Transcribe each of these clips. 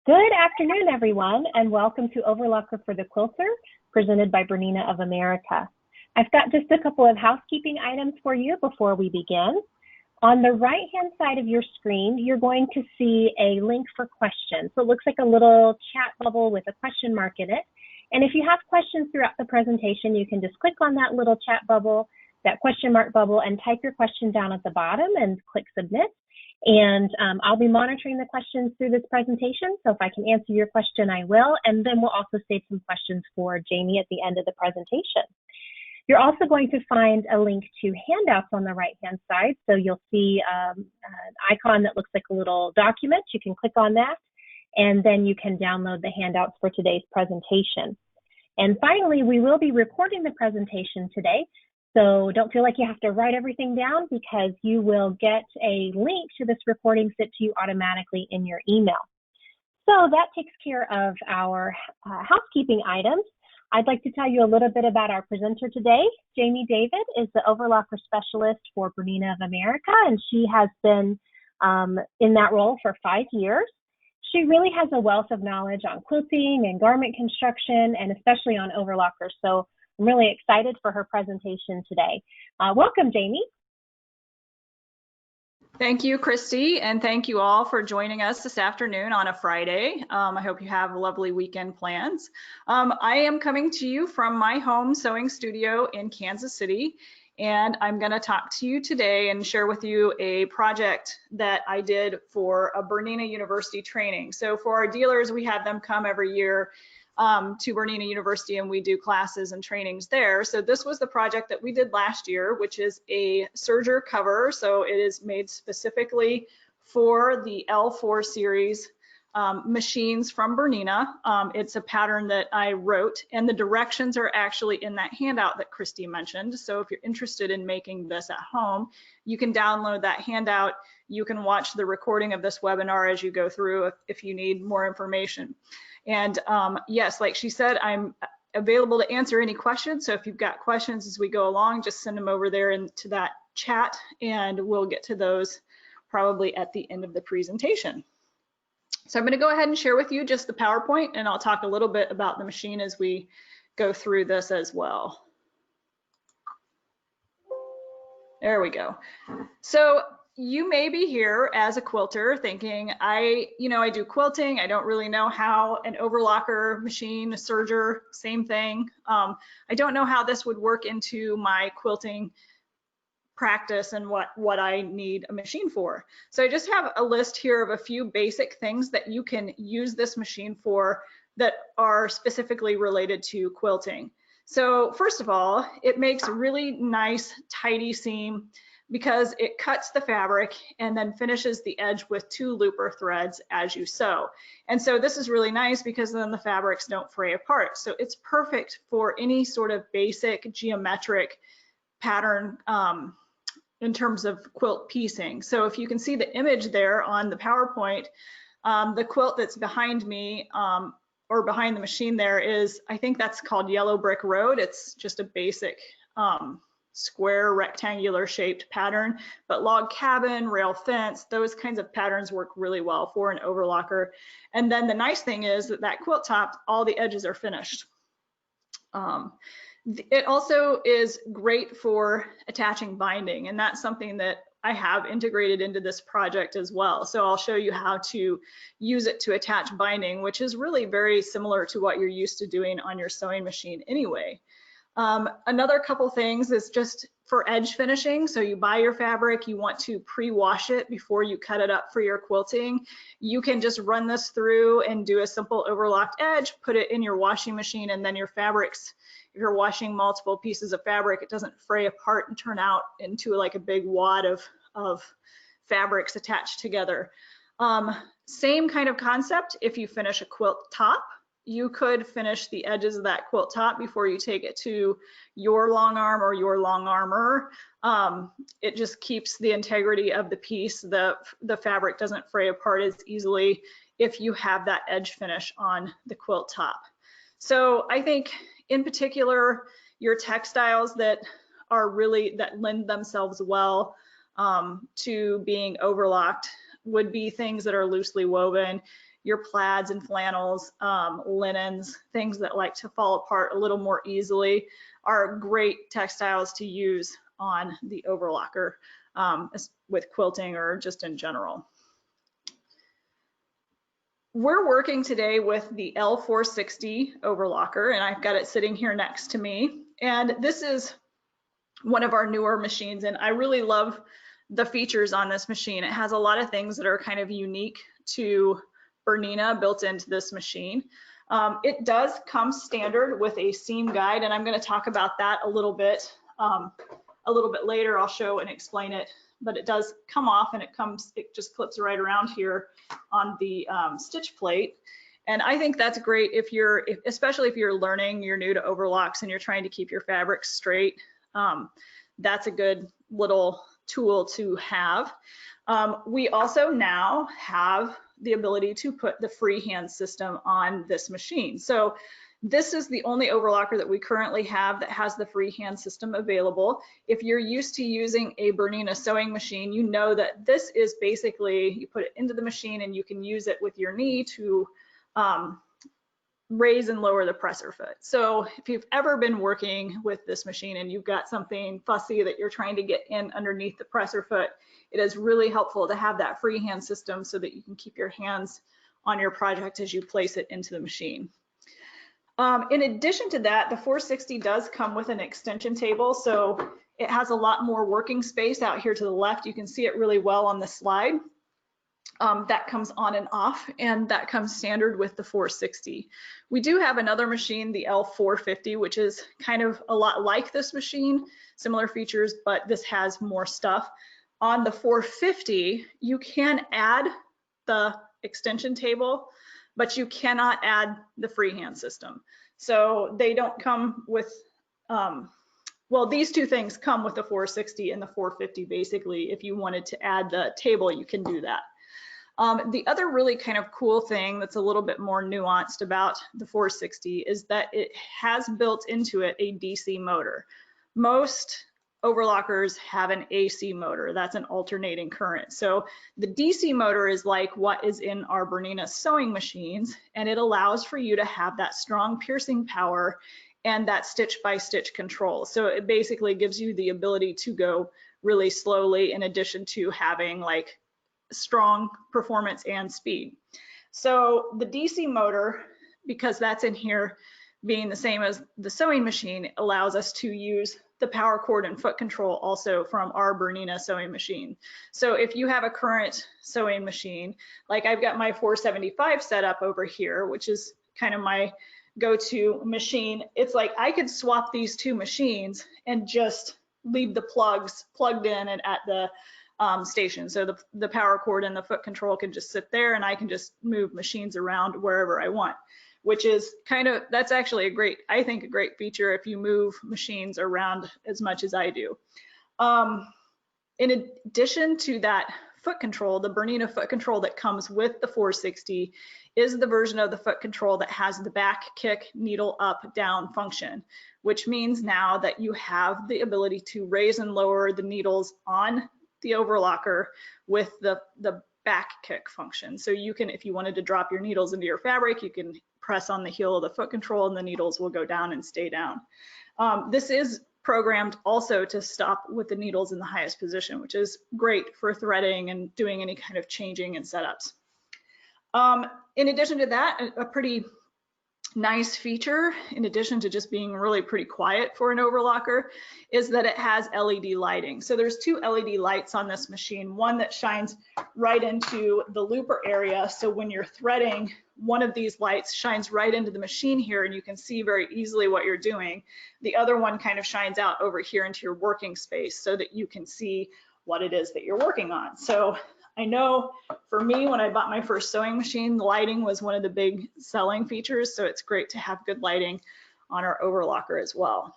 Good afternoon, everyone, and welcome to Overlocker for the Quilter, presented by Bernina of America. I've got just a couple of housekeeping items for you before we begin. On the right-hand side of your screen, you're going to see a link for questions. So it looks like a little chat bubble with a question mark in it. And if you have questions throughout the presentation, you can just click on that little chat bubble, that question mark bubble, and type your question down at the bottom and click submit. And I'll be monitoring the questions through this presentation. So if I can answer your question, I will. And then we'll also save some questions for Jamie at the end of the presentation. You're also going to find a link to handouts on the right-hand side. So you'll see an icon that looks like a little document. You can click on that, and then you can download the handouts for today's presentation. And finally, we will be recording the presentation today. So don't feel like you have to write everything down, because you will get a link to this recording sent to you automatically in your email. So that takes care of our housekeeping items. I'd like to tell you a little bit about our presenter today. Jaime David is the Overlocker Specialist for Bernina of America, and she has been in that role for 5 years. She really has a wealth of knowledge on quilting and garment construction, and especially on overlockers. So I'm really excited for her presentation today. Welcome, Jaime. Thank you, Christy, and thank you all for joining us this afternoon on a Friday. I hope you have lovely weekend plans. I am coming to you from my home sewing studio in Kansas City, and I'm going to talk to you today and share with you a project that I did for a Bernina University training. So for our dealers, we have them come every year to Bernina University, and we do classes and trainings there. So this was the project that we did last year, which is a serger cover. So it is made specifically for the L4 series machines from Bernina. It's a pattern that I wrote, and the directions are actually in that handout that Christy mentioned. So if you're interested in making this at home, you can download that handout. You can watch the recording of this webinar as you go through if you need more information. And yes, like she said, I'm available to answer any questions. So if you've got questions as we go along, just send them over there into that chat, and we'll get to those probably at the end of the presentation. So I'm going to go ahead and share with you just the PowerPoint, and I'll talk a little bit about the machine as we go through this as well. There we go. So you may be here as a quilter thinking, I do quilting. I don't really know how an overlocker machine, a serger, same thing. I don't know how this would work into my quilting practice and what I need a machine for. So I just have a list here of a few basic things that you can use this machine for that are specifically related to quilting. So first of all, it makes a really nice tidy seam, because it cuts the fabric and then finishes the edge with 2 looper threads as you sew. And so this is really nice because then the fabrics don't fray apart. So it's perfect for any sort of basic geometric pattern in terms of quilt piecing. So if you can see the image there on the PowerPoint, the quilt that's behind me or behind the machine there is, I think that's called Yellow Brick Road. It's just a basic square rectangular shaped pattern, but log cabin, rail fence, those kinds of patterns work really well for an overlocker. And then the nice thing is that quilt top, all the edges are finished. It also is great for attaching binding, and that's something that I have integrated into this project as well. So I'll show you how to use it to attach binding, which is really very similar to what you're used to doing on your sewing machine anyway. Another couple things is just for edge finishing. So you buy your fabric, you want to pre-wash it before you cut it up for your quilting. You can just run this through and do a simple overlocked edge, put it in your washing machine, and then your fabrics, if you're washing multiple pieces of fabric, it doesn't fray apart and turn out into like a big wad of fabrics attached together. Same kind of concept if you finish a quilt top. You could finish the edges of that quilt top before you take it to your long arm or your long armor. It just keeps the integrity of the piece. The fabric doesn't fray apart as easily if you have that edge finish on the quilt top. So I think in particular, your textiles that lend themselves well to being overlocked would be things that are loosely woven. your plaids and flannels, linens, things that like to fall apart a little more easily are great textiles to use on the overlocker with quilting or just in general. We're working today with the L460 overlocker, and I've got it sitting here next to me. And this is one of our newer machines, and I really love the features on this machine. It has a lot of things that are kind of unique to Bernina built into this machine. It does come standard with a seam guide, and I'm going to talk about that a little bit later. I'll show and explain it, but it does come off, and it just clips right around here on the stitch plate. And I think that's great especially if you're learning, you're new to overlocks and you're trying to keep your fabrics straight. That's a good little tool to have. We also now have the ability to put the freehand system on this machine. So this is the only overlocker that we currently have that has the freehand system available. If you're used to using a Bernina sewing machine, you know that this is basically, you put it into the machine and you can use it with your knee to raise and lower the presser foot. So if you've ever been working with this machine and you've got something fussy that you're trying to get in underneath the presser foot, it is really helpful to have that freehand system so that you can keep your hands on your project as you place it into the machine. In addition to that, the 460 does come with an extension table, so it has a lot more working space out here to the left. You can see it really well on the slide. That comes on and off, and that comes standard with the 460. We do have another machine, the L450, which is kind of a lot like this machine, similar features, but this has more stuff. On the 450, you can add the extension table, but you cannot add the freehand system. So they don't come with, well, these two things come with the 460 and the 450 basically. If you wanted to add the table, you can do that. The other really kind of cool thing that's a little bit more nuanced about the 460 is that it has built into it a DC motor. Most overlockers have an AC motor. That's an alternating current. So the DC motor is like what is in our Bernina sewing machines, and it allows for you to have that strong piercing power and that stitch by stitch control. So it basically gives you the ability to go really slowly in addition to having like strong performance and speed. So the DC motor, because that's in here being the same as the sewing machine, allows us to use the power cord and foot control also from our Bernina sewing machine. So if you have a current sewing machine, like I've got my 475 set up over here, which is kind of my go-to machine, it's like I could swap these two machines and just leave the plugs plugged in and at the station. So the power cord and the foot control can just sit there, and I can just move machines around wherever I want, which is kind of, that's actually a great, I think a great feature if you move machines around as much as I do. In addition to that foot control, the Bernina foot control that comes with the 460 is the version of the foot control that has the back kick needle up down function, which means now that you have the ability to raise and lower the needles on the overlocker with the back kick function. So you can, if you wanted to drop your needles into your fabric, you can press on the heel of the foot control and the needles will go down and stay down. This is programmed also to stop with the needles in the highest position, which is great for threading and doing any kind of changing and setups. In addition to that, a pretty nice feature, in addition to just being really pretty quiet for an overlocker, is that it has LED lighting. So there's two LED lights on this machine, one that shines right into the looper area. So when you're threading, one of these lights shines right into the machine here and you can see very easily what you're doing. The other one kind of shines out over here into your working space so that you can see what it is that you're working on. So I know for me, when I bought my first sewing machine, the lighting was one of the big selling features, so it's great to have good lighting on our overlocker as well.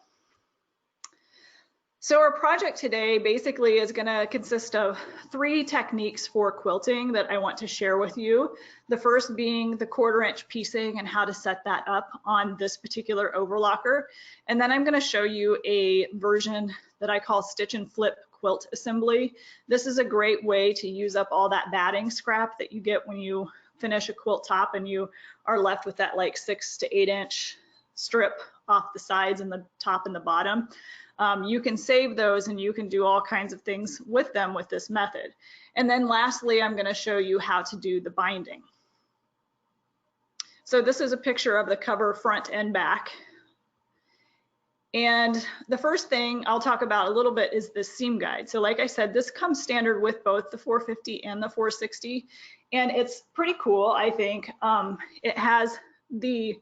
So our project today basically is going to consist of 3 techniques for quilting that I want to share with you. The first being the 1/4 inch piecing and how to set that up on this particular overlocker. And then I'm going to show you a version that I call stitch and flip quilt assembly. This is a great way to use up all that batting scrap that you get when you finish a quilt top and you are left with that like 6 to 8 inch strip off the sides and the top and the bottom. You can save those and you can do all kinds of things with them with this method. And then lastly, I'm going to show you how to do the binding. So this is a picture of the cover front and back. And the first thing I'll talk about a little bit is the seam guide. So like I said, this comes standard with both the 450 and the 460, and it's pretty cool, I think. It has the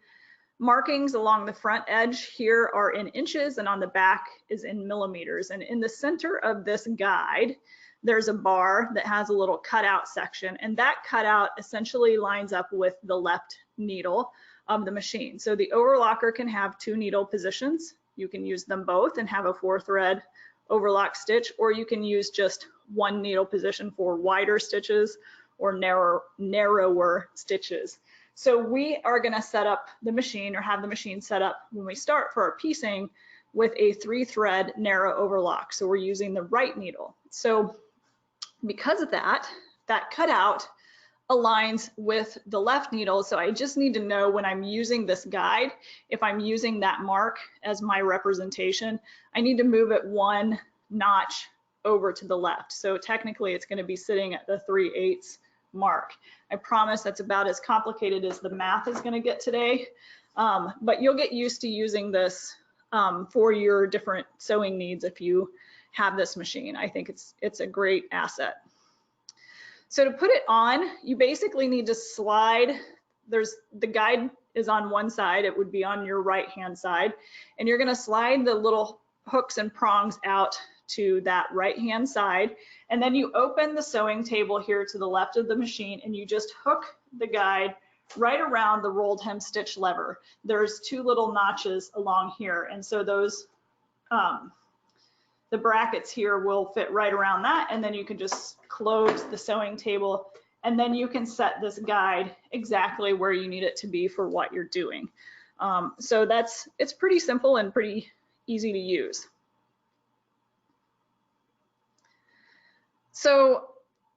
markings along the front edge here are in inches, and on the back is in millimeters. And in the center of this guide, there's a bar that has a little cutout section, and that cutout essentially lines up with the left needle of the machine. So the overlocker can have 2 needle positions. You can use them both and have a 4-thread overlock stitch, or you can use just 1 needle position for wider stitches or narrower stitches. So we are going to set up the machine, or have the machine set up when we start for our piecing, with a 3-thread narrow overlock. So we're using the right needle. So because of that, that cutout aligns with the left needle. So I just need to know when I'm using this guide, if I'm using that mark as my representation, I need to move it 1 notch over to the left. So technically it's going to be sitting at the 3/8 mark. I promise that's about as complicated as the math is going to get today, but you'll get used to using this for your different sewing needs if you have this machine. I think it's a great asset. So to put it on, you basically need to slide. The guide is on one side, it would be on your right hand side, and you're going to slide the little hooks and prongs out to that right hand side, and then you open the sewing table here to the left of the machine, and you just hook the guide right around the rolled hem stitch lever. There's 2 little notches along here, and so those the brackets here will fit right around that, and then you can just close the sewing table, and then you can set this guide exactly where you need it to be for what you're doing. So it's pretty simple and pretty easy to use. So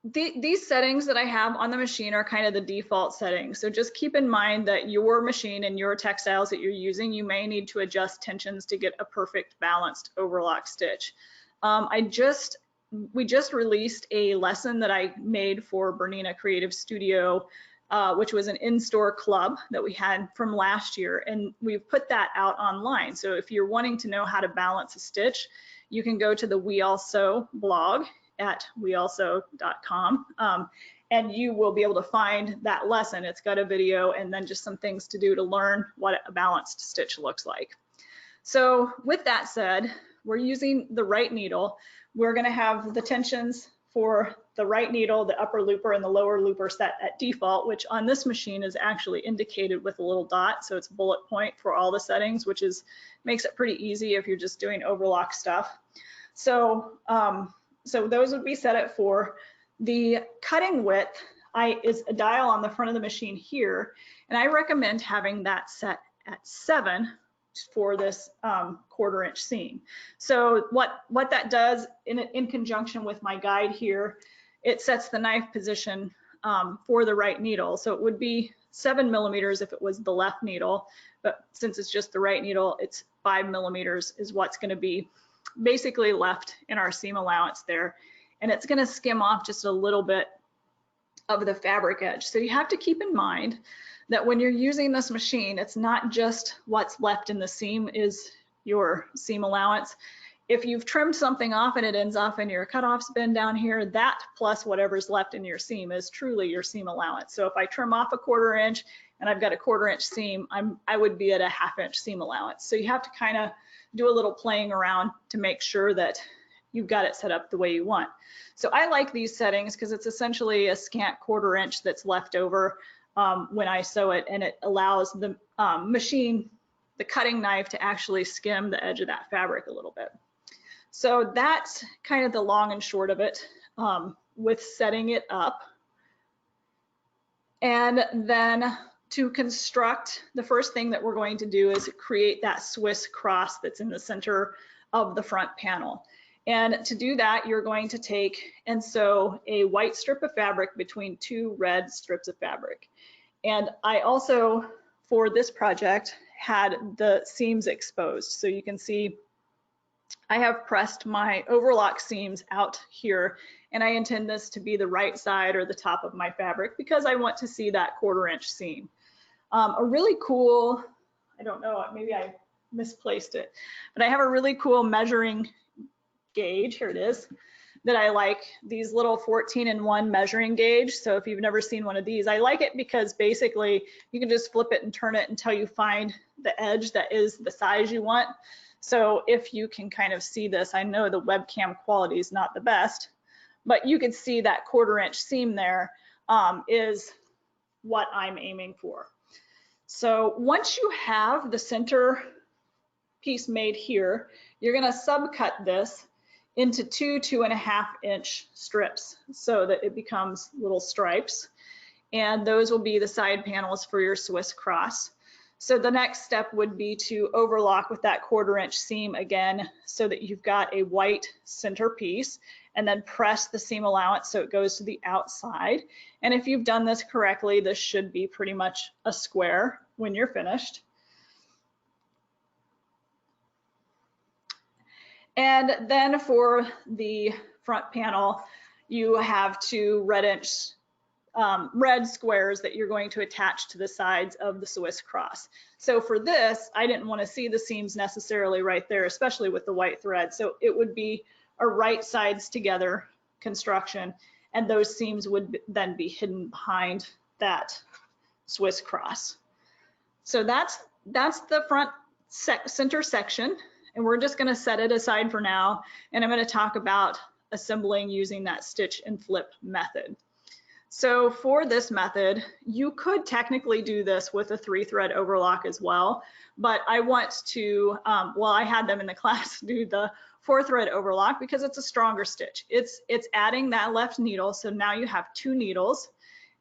these settings that I have on the machine are kind of the default settings. So just keep in mind that your machine and your textiles that you're using, you may need to adjust tensions to get a perfect balanced overlock stitch. We just released a lesson that I made for Bernina Creative Studio, which was an in-store club that we had from last year, and we've put that out online. So if you're wanting to know how to balance a stitch, you can go to the We All Sew blog at weallsew.com, and you will be able to find that lesson. It's got a video and then just some things to do to learn what a balanced stitch looks like. So with that said, we're using the right needle. We're going to have the tensions for the right needle, the upper looper, and the lower looper set at default, which on this machine is actually indicated with a little dot, so it's bullet point for all the settings, which makes it pretty easy if you're just doing overlock stuff. So those would be set at 4. The cutting width is a dial on the front of the machine here, and I recommend having that set at 7 for this 1/4 inch seam. So what that does in conjunction with my guide here, it sets the knife position for the right needle. So it would be 7 millimeters if it was the left needle, but since it's just the right needle, it's 5 millimeters is what's going to be basically left in our seam allowance there, and it's going to skim off just a little bit of the fabric edge. So you have to keep in mind that when you're using this machine, it's not just what's left in the seam is your seam allowance. If you've trimmed something off and it ends off in your cutoffs bin down here, that plus whatever's left in your seam is truly your seam allowance. So if I trim off a 1/4 inch and I've got a 1/4 inch seam, I would be at a 1/2 inch seam allowance. So you have to kind of do a little playing around to make sure that you've got it set up the way you want. So I like these settings because it's essentially a scant 1/4 inch that's left over when I sew it, and it allows the machine, the cutting knife, to actually skim the edge of that fabric a little bit. So that's kind of the long and short of it with setting it up. And then to construct, the first thing that we're going to do is create that Swiss cross that's in the center of the front panel. And to do that, you're going to take and sew a white strip of fabric between 2 red strips of fabric. And I also, for this project, had the seams exposed. So you can see I have pressed my overlock seams out here, and I intend this to be the right side or the top of my fabric because I want to see that 1/4 inch seam. A really cool, I don't know, maybe I misplaced it, but I have a really cool measuring gauge, here it is, that I like, these little 14-in-1 measuring gauge. So if you've never seen one of these, I like it because basically you can just flip it and turn it until you find the edge that is the size you want. So if you can kind of see this, I know the webcam quality is not the best, but you can see that 1/4 inch seam there is what I'm aiming for. So once you have the center piece made here, you're gonna subcut this into 2 2.5 inch strips so that it becomes little stripes. And those will be the side panels for your Swiss cross. So the next step would be to overlock with that 1/4 inch seam again so that you've got a white center piece, and then press the seam allowance so it goes to the outside. And if you've done this correctly, this should be pretty much a square when you're finished. And then for the front panel, you have 2 red squares that you're going to attach to the sides of the Swiss cross. So for this, I didn't want to see the seams necessarily right there, especially with the white thread. So it would be a right sides together construction, and those seams would then be hidden behind that Swiss cross. So that's the front center section. And we're just going to set it aside for now. And I'm going to talk about assembling using that stitch and flip method. So for this method, you could technically do this with a 3-thread overlock as well, but I want to, well, I had them in the class do the 4-thread overlock because it's a stronger stitch. It's adding that left needle. So now you have 2 needles.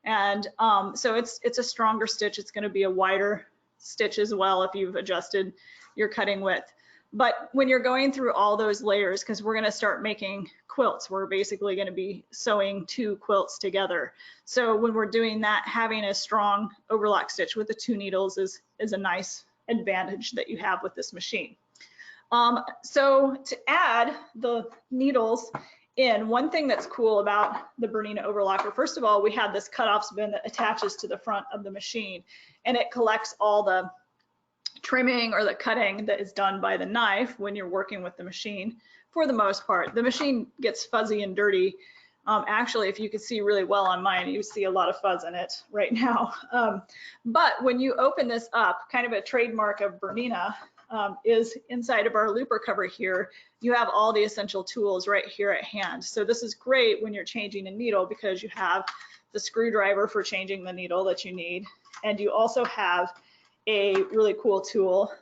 And so it's a stronger stitch. It's going to be a wider stitch as well if you've adjusted your cutting width. But when you're going through all those layers, because we're going to start making quilts, we're basically going to be sewing 2 quilts together. So when we're doing that, having a strong overlock stitch with the 2 needles is a nice advantage that you have with this machine. So to add the needles in, one thing that's cool about the Bernina Overlocker, first of all, we have this cutoffs bin that attaches to the front of the machine, and it collects all the trimming or the cutting that is done by the knife when you're working with the machine. For the most part, the machine gets fuzzy and dirty. Actually, if you could see really well on mine, you see a lot of fuzz in it right now. But when you open this up, kind of a trademark of Bernina is inside of our looper cover here, you have all the essential tools right here at hand. So this is great when you're changing a needle because you have the screwdriver for changing the needle that you need. And you also have a really cool tool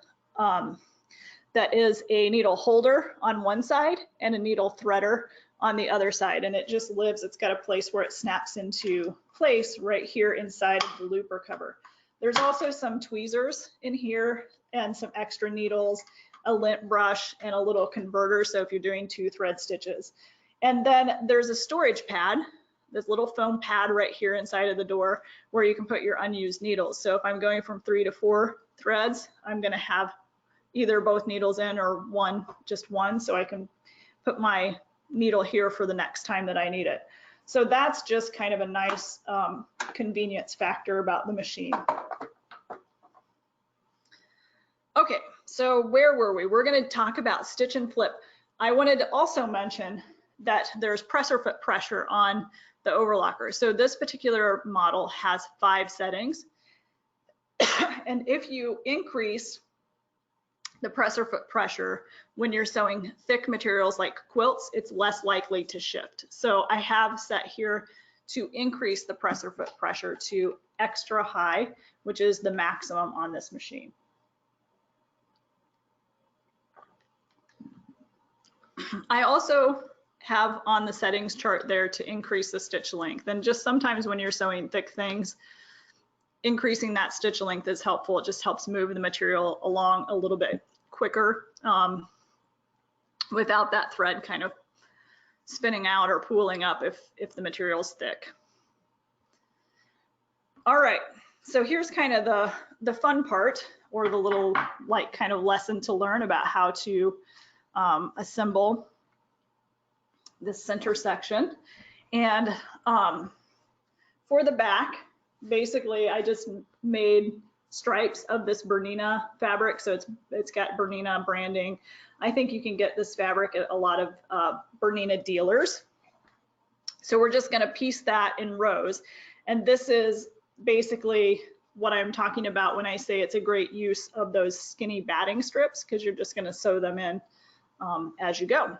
that is a needle holder on one side and a needle threader on the other side, and it just lives, it's got a place where it snaps into place right here inside of the looper cover. There's also some tweezers in here and some extra needles, a lint brush, and a little converter, so if you're doing 2 thread stitches. And then there's a storage pad, this little foam pad right here inside of the door where you can put your unused needles. So if I'm going from 3 to 4 threads, I'm going to have either both needles in or just one, so I can put my needle here for the next time that I need it. So that's just kind of a nice convenience factor about the machine. Okay, so where were we? We're going to talk about stitch and flip. I wanted to also mention that there's presser foot pressure on the overlocker. So this particular model has 5 settings. And if you increase the presser foot pressure when you're sewing thick materials like quilts, it's less likely to shift. So I have set here to increase the presser foot pressure to extra high, which is the maximum on this machine. I also have on the settings chart there to increase the stitch length. And just sometimes when you're sewing thick things, increasing that stitch length is helpful. It just helps move the material along a little bit quicker without that thread kind of spinning out or pooling up if the material's thick. All right, so here's kind of the fun part, or the little like kind of lesson to learn about how to assemble this center section. And for the back, basically I just made stripes of this Bernina fabric, so it's got Bernina branding. I think you can get this fabric at a lot of Bernina dealers. So we're just going to piece that in rows, and this is basically what I'm talking about when I say it's a great use of those skinny batting strips, because you're just going to sew them in as you go.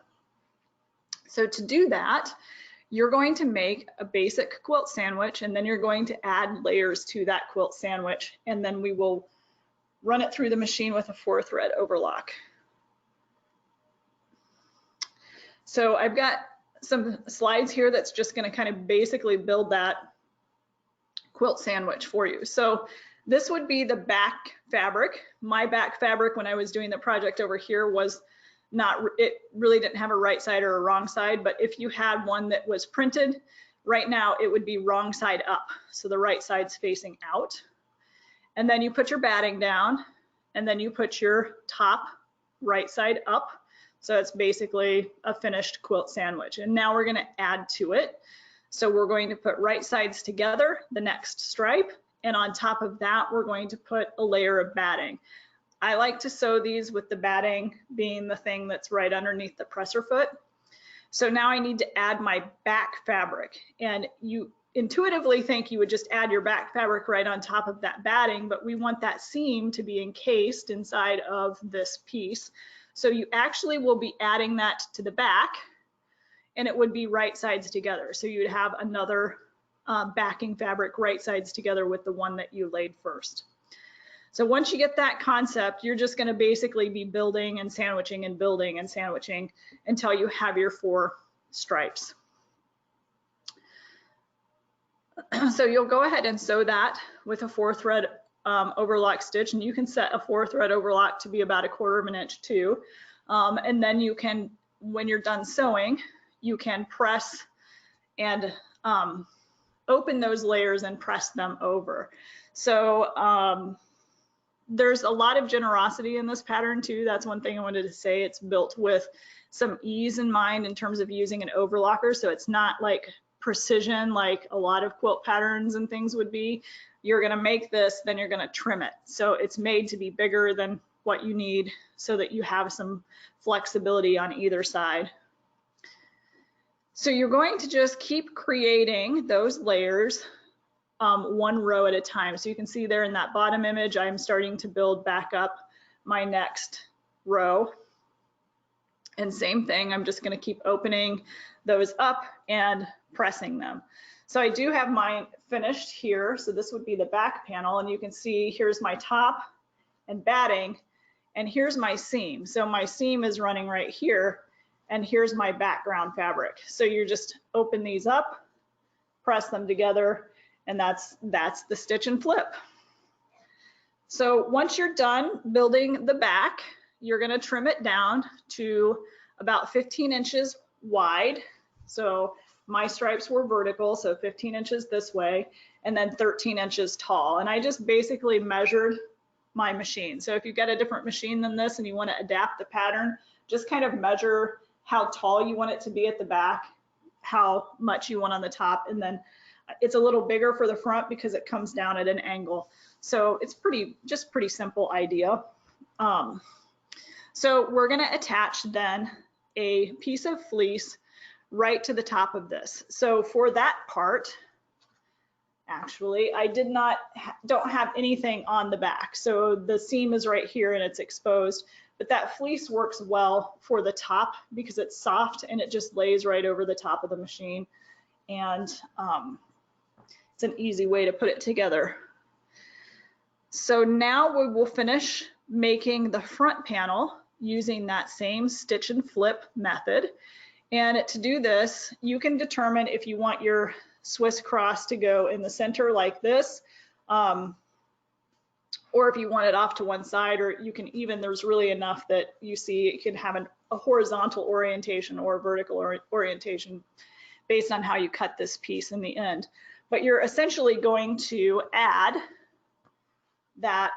So to do that, you're going to make a basic quilt sandwich, and then you're going to add layers to that quilt sandwich, and then we will run it through the machine with a 4-thread overlock. So I've got some slides here that's just going to kind of basically build that quilt sandwich for you. So this would be the back fabric. My back fabric when I was doing the project over here was not, it really didn't have a right side or a wrong side, but if you had one that was printed, right now it would be wrong side up. So the right side's facing out. And then you put your batting down, and then you put your top right side up. So it's basically a finished quilt sandwich. And now we're going to add to it. So we're going to put right sides together, the next stripe, and on top of that, we're going to put a layer of batting. I like to sew these with the batting being the thing that's right underneath the presser foot. So now I need to add my back fabric, and you intuitively think you would just add your back fabric right on top of that batting, but we want that seam to be encased inside of this piece. So you actually will be adding that to the back, and it would be right sides together. So you'd have another backing fabric right sides together with the one that you laid first. So once you get that concept, you're just going to basically be building and sandwiching and building and sandwiching until you have your 4 stripes. So you'll go ahead and sew that with a 4-thread overlock stitch, and you can set a 4-thread overlock to be about 1/4 inch too. And then you can, when you're done sewing, you can press and open those layers and press them over. So there's a lot of generosity in this pattern too. That's one thing I wanted to say. It's built with some ease in mind in terms of using an overlocker. So it's not like precision like a lot of quilt patterns and things would be. You're going to make this, then you're going to trim it. So it's made to be bigger than what you need so that you have some flexibility on either side. So you're going to just keep creating those layers 1 row at a time. So you can see there in that bottom image, I'm starting to build back up my next row. And same thing, I'm just going to keep opening those up and pressing them. So I do have mine finished here. So this would be the back panel, and you can see here's my top and batting, and here's my seam. So my seam is running right here, and here's my background fabric. So you just open these up, press them together, and that's the stitch and flip. So once you're done building the back, you're going to trim it down to about 15 inches wide. So my stripes were vertical, so 15 inches this way, and then 13 inches tall. And I just basically measured my machine. So if you've got a different machine than this and you want to adapt the pattern, just kind of measure how tall you want it to be at the back, how much you want on the top, and then it's a little bigger for the front because it comes down at an angle. So it's just pretty simple idea. So we're going to attach then a piece of fleece right to the top of this. So for that part, actually, I don't have anything on the back. So the seam is right here and it's exposed, but that fleece works well for the top because it's soft and it just lays right over the top of the machine. And it's an easy way to put it together. So now we will finish making the front panel using that same stitch and flip method. And to do this, you can determine if you want your Swiss cross to go in the center like this, or if you want it off to one side, or you can even, there's really enough that you see it can have a horizontal orientation or a vertical orientation based on how you cut this piece in the end. But you're essentially going to add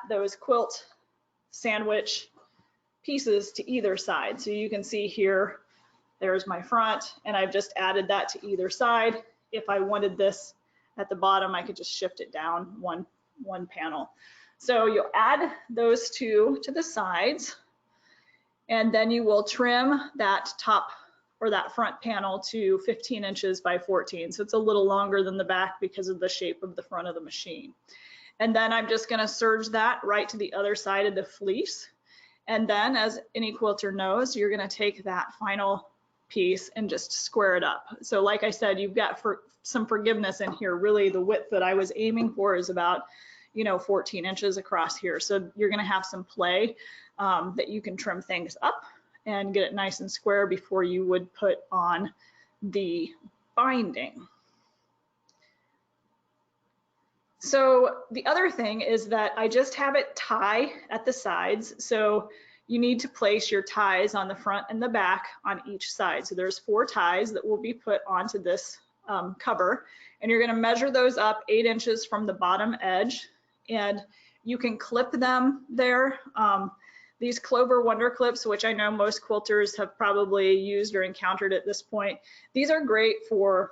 those quilt sandwich pieces to either side. So you can see here, there's my front, and I've just added that to either side. If I wanted this at the bottom, I could just shift it down one panel. So you'll add those two to the sides, and then you will trim that top or that front panel to 15 inches by 14. So it's a little longer than the back because of the shape of the front of the machine. And then I'm just gonna serge that right to the other side of the fleece. And then, as any quilter knows, you're gonna take that final piece and just square it up. So like I said, you've got some forgiveness in here. Really, the width that I was aiming for is about 14 inches across here. So you're gonna have some play that you can trim things up and get it nice and square before you would put on the binding. So the other thing is that I just have it tie at the sides. So you need to place your ties on the front and the back on each side. So there's 4 ties that will be put onto this cover, and you're gonna measure those up 8 inches from the bottom edge, and you can clip them there. These Clover Wonder Clips, which I know most quilters have probably used or encountered at this point, these are great for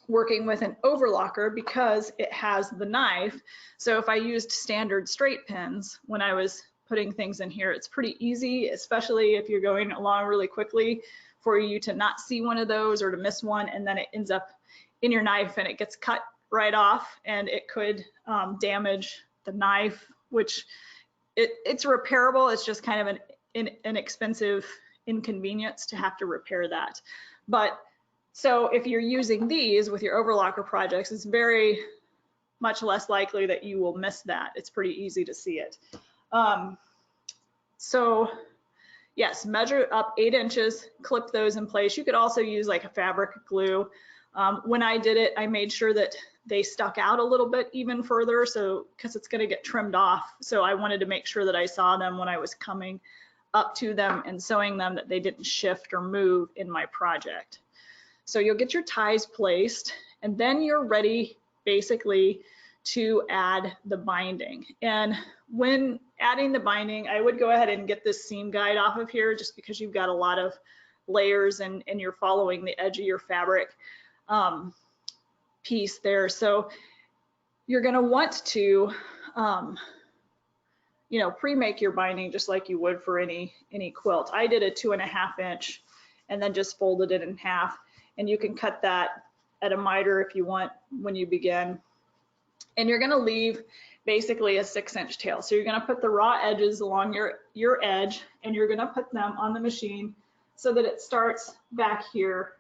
working with an overlocker because it has the knife. So if I used standard straight pins when I was putting things in here, it's pretty easy, especially if you're going along really quickly, for you to not see one of those or to miss one, and then it ends up in your knife and it gets cut right off, and it could damage the knife, which it's repairable. It's just kind of an expensive inconvenience to have to repair that. But so if you're using these with your overlocker projects, it's very much less likely that you will miss that. It's pretty easy to see it. So yes, measure up 8 inches, clip those in place. You could also use like a fabric glue. When I did it, I made sure that they stuck out a little bit even further, so because it's going to get trimmed off. So I wanted to make sure that I saw them when I was coming up to them and sewing them, that they didn't shift or move in my project. So you'll get your ties placed, and then you're ready basically to add the binding. And when adding the binding, I would go ahead and get this seam guide off of here, just because you've got a lot of layers and you're following the edge of your fabric piece there. So you're going to want to pre-make your binding just like you would for any quilt. I did a 2.5 inch and then just folded it in half, and you can cut that at a miter if you want when you begin. And you're going to leave basically a 6-inch tail. So you're going to put the raw edges along your edge, and you're going to put them on the machine so that it starts back here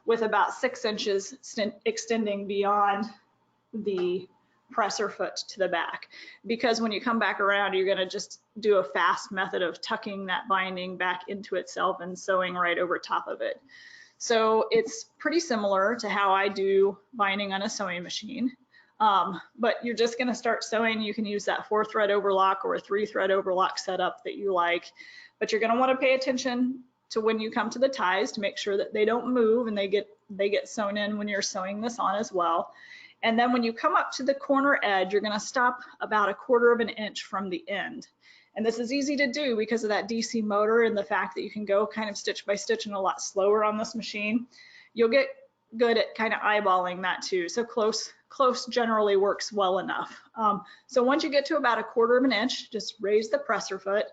with about 6 inches extending beyond the presser foot to the back. Because when you come back around, you're going to just do a fast method of tucking that binding back into itself and sewing right over top of it. So it's pretty similar to how I do binding on a sewing machine. But you're just going to start sewing. You can use that 4-thread overlock or a 3-thread overlock setup that you like, but you're going to want to pay attention to when you come to the ties to make sure that they don't move and they get sewn in when you're sewing this on as well. And then when you come up to the corner edge, you're going to stop about 1/4 of an inch from the end. And this is easy to do because of that DC motor and the fact that you can go kind of stitch by stitch and a lot slower on this machine. You'll get good at kind of eyeballing that too. So close generally works well enough. So once you get to about 1/4 of an inch, just raise the presser foot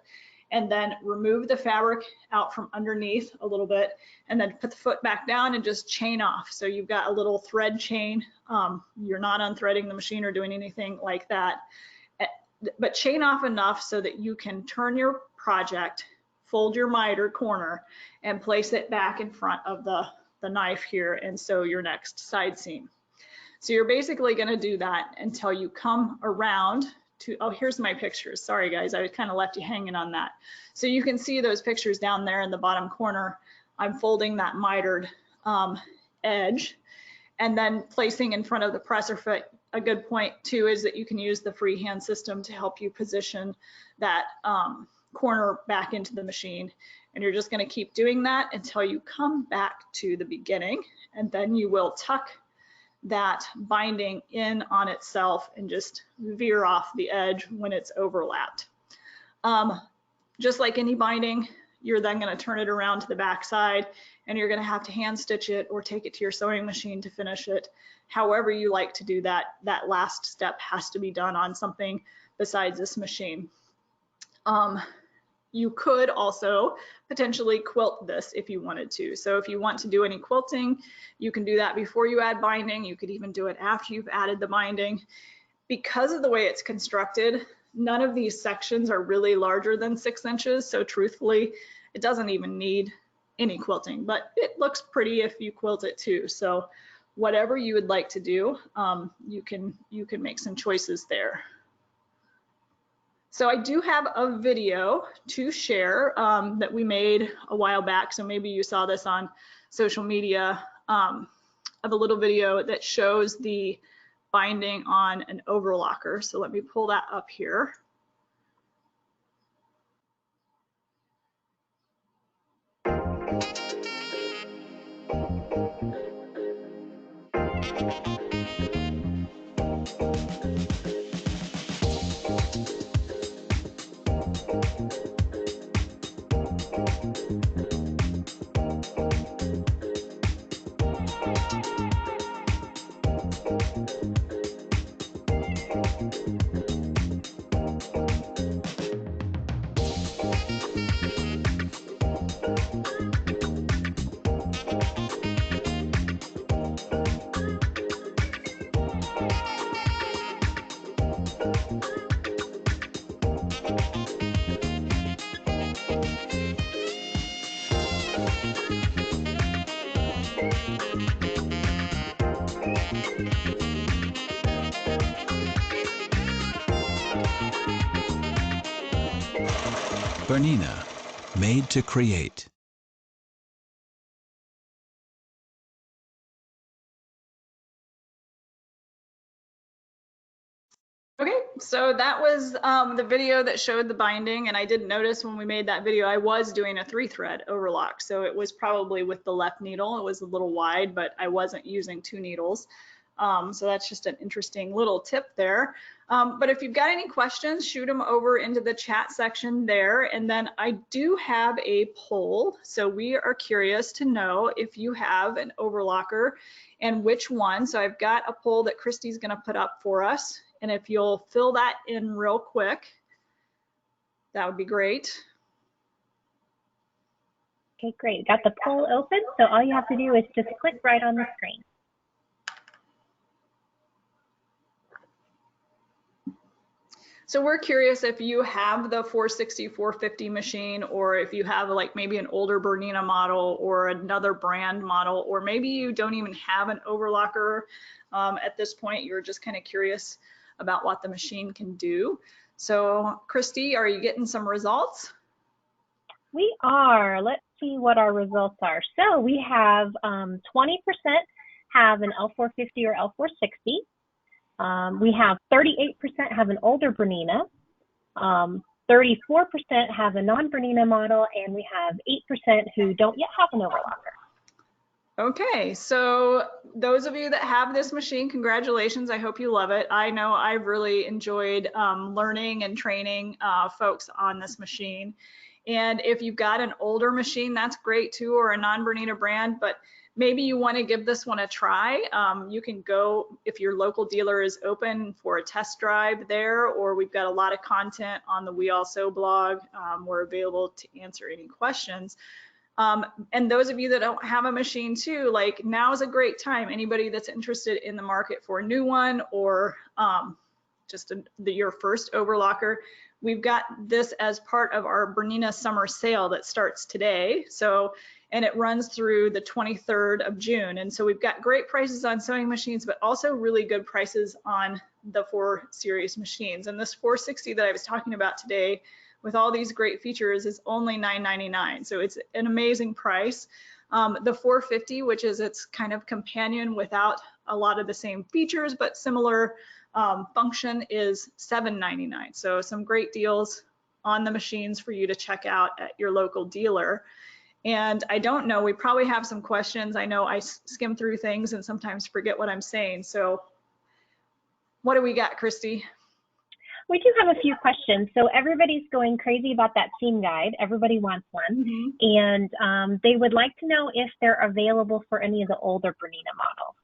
and then remove the fabric out from underneath a little bit, and then put the foot back down and just chain off. So you've got a little thread chain. You're not unthreading the machine or doing anything like that, but chain off enough so that you can turn your project, fold your miter corner, and place it back in front of the knife here and sew your next side seam. So you're basically going to do that until you come around to, oh, here's my pictures. Sorry guys, I kind of left you hanging on that. So you can see those pictures down there in the bottom corner. I'm folding that mitered edge, And then placing in front of the presser foot, a good point too is that you can use the freehand system to help you position that corner back into the machine. And you're just going to keep doing that until you come back to the beginning, and then you will tuck that binding in on itself and just veer off the edge when it's overlapped. Just like any binding, you're then going to turn it around to the back side, and you're going to have to hand stitch it or take it to your sewing machine to finish it. However you like to do that, that last step has to be done on something besides this machine. You could also potentially quilt this if you wanted to. So if you want to do any quilting, you can do that before you add binding. You could even do it after you've added the binding. Because of the way it's constructed, none of these sections are really larger than 6 inches. So truthfully, it doesn't even need any quilting, but it looks pretty if you quilt it too. So whatever you would like to do, you can make some choices there. So I do have a video to share that we made a while back. So maybe you saw this on social media, of a little video that shows the binding on an overlocker. So let me pull that up here. Bernina, made to create. Okay, so that was the video that showed the binding, and I did notice when we made that video, I was doing a 3-thread overlock, so it was probably with the left needle. It was a little wide, but I wasn't using 2 needles. So that's just an interesting little tip there. But if you've got any questions, shoot them over into the chat section there. And then I do have a poll. So we are curious to know if you have an overlocker and which one. So I've got a poll that Christy's going to put up for us. And if you'll fill that in real quick, that would be great. Okay, great. Got the poll open. So all you have to do is just click right on the screen. So we're curious if you have the 460, 450 machine, or if you have like maybe an older Bernina model or another brand model, or maybe you don't even have an overlocker at this point. You're just kind of curious about what the machine can do. So Christy, are you getting some results? We are. Let's see what our results are. So we have 20% have an L450 or L460. We have 38% have an older Bernina, 34% have a non-Bernina model, and we have 8% who don't yet have an overlocker. Okay, so those of you that have this machine, congratulations. I hope you love it. I know I've really enjoyed learning and training folks on this machine. And if you've got an older machine, that's great too, or a non-Bernina brand, but maybe you want to give this one a try. You can go, if your local dealer is open, for a test drive there, or we've got a lot of content on the We All Sew blog. We're available to answer any questions. And those of you that don't have a machine too, like now is a great time. Anybody that's interested in the market for a new one, or just your first overlocker, we've got this as part of our Bernina summer sale that starts today. So, and it runs through the 23rd of June. And so we've got great prices on sewing machines, but also really good prices on the 4 series machines. And this 460 that I was talking about today, with all these great features, is only $9.99. So it's an amazing price. The 450, which is its kind of companion without a lot of the same features, but similar function, is $7.99. So some great deals on the machines for you to check out at your local dealer. And I don't know, we probably have some questions. I know I skim through things and sometimes forget what I'm saying. So what do we got, Christy? We do have a few questions. So everybody's going crazy about that seam guide. Everybody wants one. And they would like to know if they're available for any of the older Bernina models.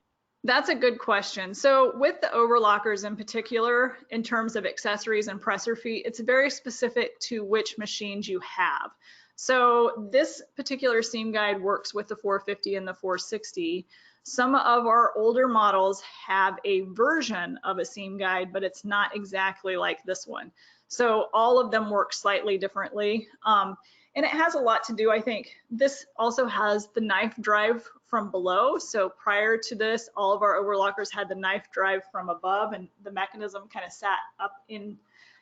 That's a good question. So with the overlockers in particular, in terms of accessories and presser feet, it's very specific to which machines you have. So this particular seam guide works with the 450 and the 460. Some of our older models have a version of a seam guide, but it's not exactly like this one. So all of them work slightly differently. And it has a lot to do, I think. This also has the knife drive from below. So prior to this, all of our overlockers had the knife drive from above, and the mechanism kind of sat up in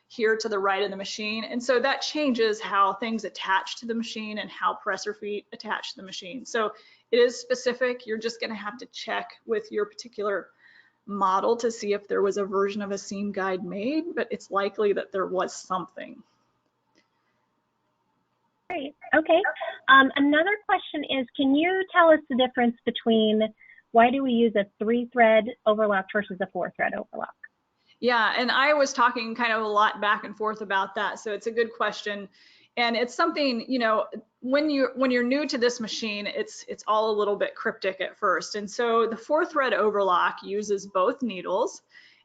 here to the right of the machine. And so that changes how things attach to the machine and how presser feet attach to the machine. So it is specific. You're just going to have to check with your particular model to see if there was a version of a seam guide made, but it's likely that there was something. Great. Okay. Another question is, can you tell us the difference between why do we use a 3-thread overlock versus a 4-thread overlock? Yeah, and I was talking kind of a lot back and forth about that, so it's a good question. And it's something, you know, when you're new to this machine, it's all a little bit cryptic at first. And so the 4-thread overlock uses both needles,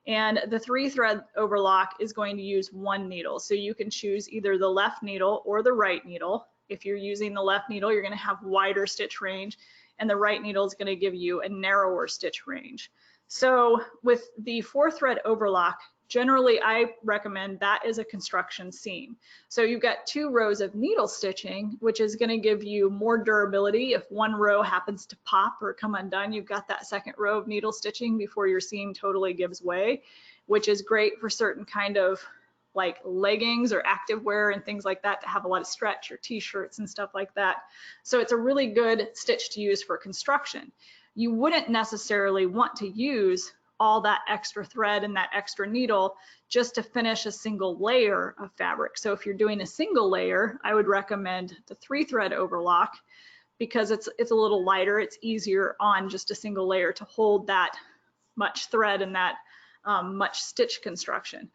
and the 3-thread overlock is going to use one needle. So you can choose either the left needle or the right needle. If you're using the left needle, you're going to have wider stitch range, and the right needle is going to give you a narrower stitch range. So with the 4-thread overlock, generally I recommend that is a construction seam. So you've got 2 rows of needle stitching, which is going to give you more durability. If one row happens to pop or come undone, you've got that second row of needle stitching before your seam totally gives way, which is great for certain kind of like leggings or activewear and things like that to have a lot of stretch, or t-shirts and stuff like that. So it's a really good stitch to use for construction. You wouldn't necessarily want to use all that extra thread and that extra needle just to finish a single layer of fabric. So if you're doing a single layer, I would recommend the 3-thread overlock because it's a little lighter. It's easier on just a single layer to hold that much thread and that much stitch construction.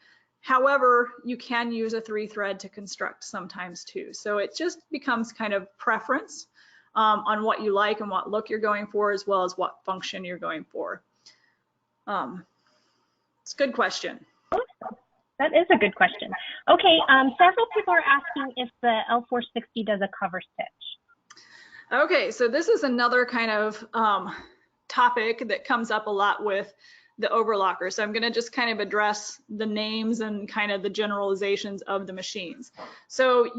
However, you can use a 3-thread to construct sometimes too. So it just becomes kind of preference on what you like and what look you're going for, as well as what function you're going for. It's a good question. That is a good question. Okay, several people are asking if the L460 does a cover stitch. Okay, so this is another kind of topic that comes up a lot with the overlocker. So I'm going to just kind of address the names and kind of the generalizations of the machines. So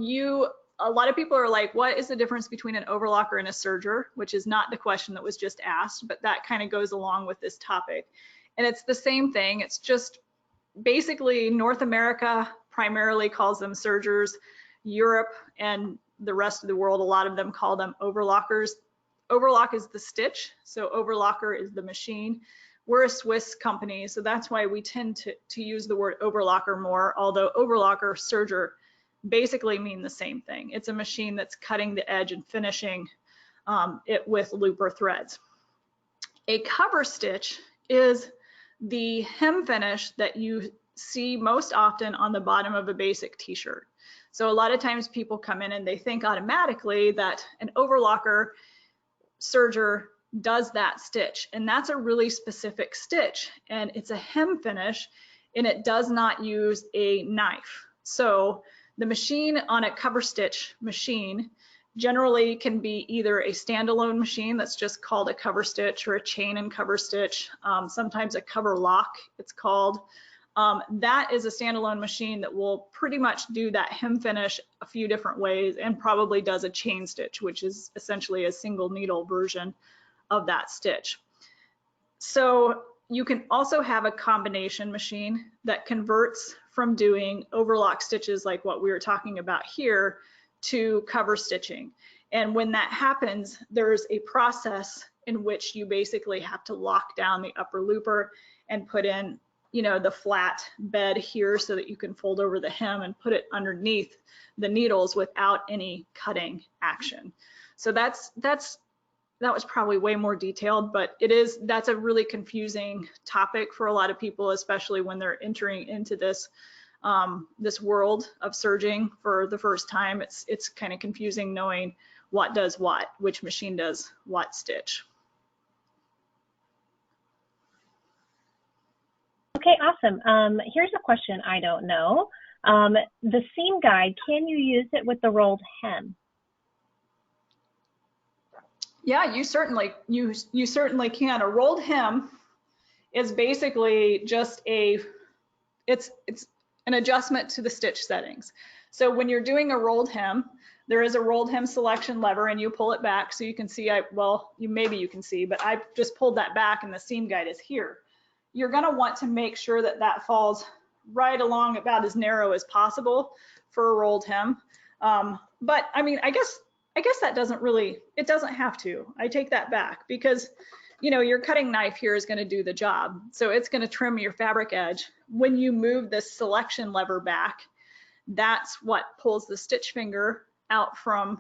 a lot of people are like, what is the difference between an overlocker and a serger? Which is not the question that was just asked, but that kind of goes along with this topic. And it's the same thing. It's just basically North America primarily calls them sergers. Europe and the rest of the world, a lot of them call them overlockers. Overlock is the stitch, so overlocker is the machine. We're a Swiss company, so that's why we tend to use the word overlocker more, although overlocker, serger basically mean the same thing. It's a machine that's cutting the edge and finishing it with looper threads. A cover stitch is the hem finish that you see most often on the bottom of a basic t-shirt. So a lot of times people come in and they think automatically that an overlocker serger does that stitch, and that's a really specific stitch, and it's a hem finish, and it does not use a knife. So the machine on a cover stitch machine generally can be either a standalone machine that's just called a cover stitch, or a chain and cover stitch, sometimes a cover lock it's called. That is a standalone machine that will pretty much do that hem finish a few different ways, and probably does a chain stitch, which is essentially a single needle version of that stitch. So you can also have a combination machine that converts from doing overlock stitches like what we were talking about here to cover stitching. And when that happens, there's a process in which you basically have to lock down the upper looper and put in, you know, the flat bed here so that you can fold over the hem and put it underneath the needles without any cutting action. So that was probably way more detailed, but that's a really confusing topic for a lot of people, especially when they're entering into this this world of serging for the first time. It's kind of confusing knowing what does what, which machine does what stitch. Okay, awesome. Here's a question I don't know. The seam guide, can you use it with the rolled hem? Yeah, you certainly can. A rolled hem is basically just it's an adjustment to the stitch settings. So when you're doing a rolled hem, there is a rolled hem selection lever, and you pull it back so you can see. Maybe you can see, but I just pulled that back, and the seam guide is here. You're going to want to make sure that that falls right along about as narrow as possible for a rolled hem. But I mean, I guess that it doesn't have to. I take that back because, you know, your cutting knife here is going to do the job. So it's going to trim your fabric edge. When you move this selection lever back, that's what pulls the stitch finger out from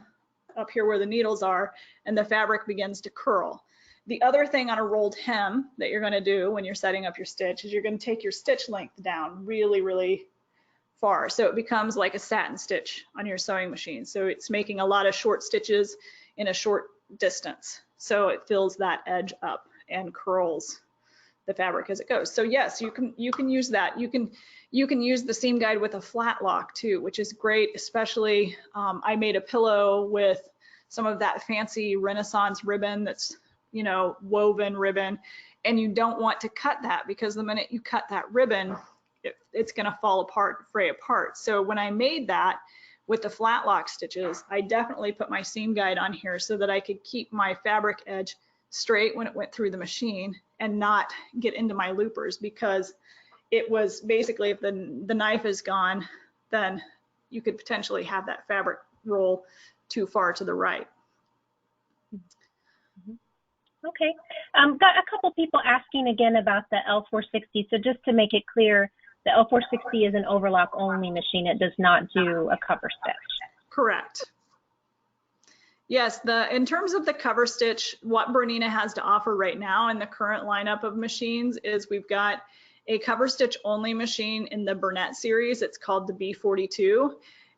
up here where the needles are, and the fabric begins to curl. The other thing on a rolled hem that you're going to do when you're setting up your stitch is you're going to take your stitch length down really, really far. So it becomes like a satin stitch on your sewing machine. So it's making a lot of short stitches in a short distance. So it fills that edge up and curls the fabric as it goes. So yes, you can use that. You can use the seam guide with a flat lock too, which is great. Especially I made a pillow with some of that fancy Renaissance ribbon that's, you know, woven ribbon, and you don't want to cut that because the minute you cut that ribbon, it's going to fall apart, fray apart. So when I made that with the flat lock stitches, I definitely put my seam guide on here so that I could keep my fabric edge straight when it went through the machine and not get into my loopers, because it was basically, if the knife is gone, then you could potentially have that fabric roll too far to the right. Okay, got a couple people asking again about the L460. So just to make it clear, the L460 is an overlock only machine. It does not do a cover stitch. Correct. Yes, in terms of the cover stitch, what Bernina has to offer right now in the current lineup of machines is we've got a cover stitch only machine in the Bernette series. It's called the B42,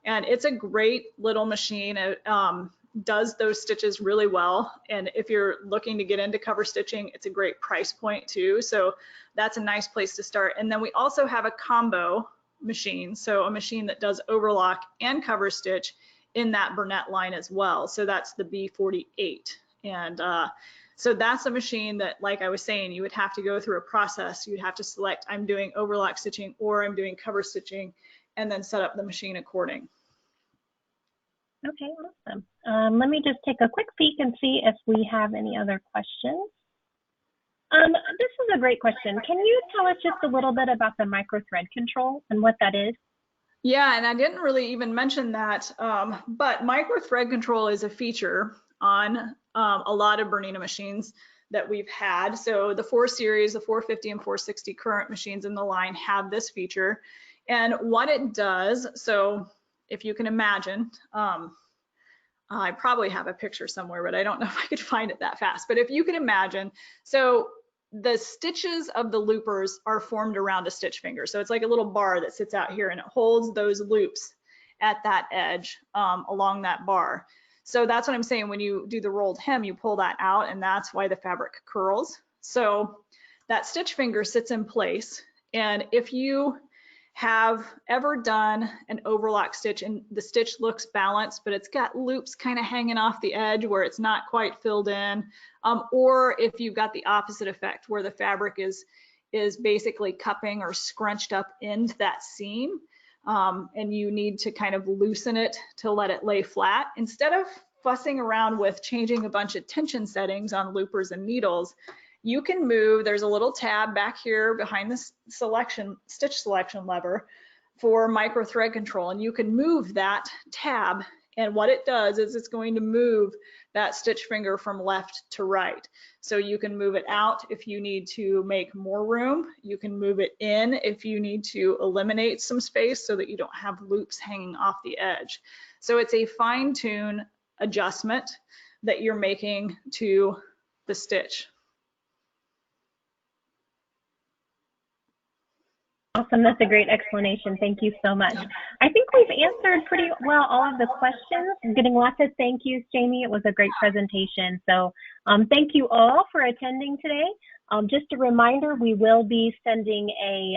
and it's a great little machine. It does those stitches really well, and if you're looking to get into cover stitching, it's a great price point too. So that's a nice place to start. And then we also have a combo machine, so a machine that does overlock and cover stitch in that Bernette line as well. So that's the B48, and so that's a machine that, like I was saying, you would have to go through a process. You'd have to select, I'm doing overlock stitching or I'm doing cover stitching, and then set up the machine according. Okay, awesome. Let me just take a quick peek and see if we have any other questions. This is a great question. Can you tell us just a little bit about the micro thread control and what that is? Yeah, and I didn't really even mention that, but micro thread control is a feature on a lot of Bernina machines that we've had. So the 4 series, the 450 and 460 current machines in the line have this feature. And what it does, so if you can imagine, I probably have a picture somewhere, but I don't know if I could find it that fast. But if you can imagine, so the stitches of the loopers are formed around a stitch finger. So it's like a little bar that sits out here, and it holds those loops at that edge along that bar. So that's what I'm saying. When you do the rolled hem, you pull that out, and that's why the fabric curls. So that stitch finger sits in place. And if you have ever done an overlock stitch and the stitch looks balanced, but it's got loops kind of hanging off the edge where it's not quite filled in, or if you've got the opposite effect where the fabric is basically cupping or scrunched up into that seam, and you need to kind of loosen it to let it lay flat, instead of fussing around with changing a bunch of tension settings on loopers and needles, you can move, there's a little tab back here behind the stitch selection lever for micro thread control, and you can move that tab And what it does is it's going to move that stitch finger from left to right. So you can move it out if you need to make more room. You can move it in if you need to eliminate some space so that you don't have loops hanging off the edge. So it's a fine-tune adjustment that you're making to the stitch. Awesome, that's a great explanation. Thank you so much. I think we've answered pretty well all of the questions. I'm getting lots of thank yous, Jaime. It was a great presentation. So thank you all for attending today. Just a reminder, we will be sending a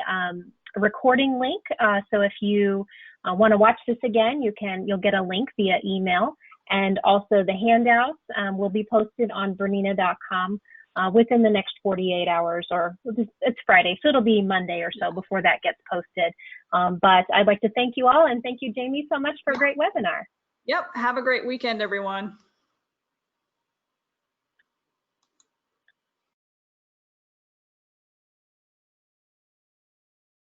recording link. So if you want to watch this again, you'll get a link via email. And also the handouts will be posted on Bernina.com within the next 48 hours, or it's Friday, so it'll be Monday or so before that gets posted. But I'd like to thank you all, and thank you, Jaime, so much for a great webinar. Yep, have a great weekend, everyone.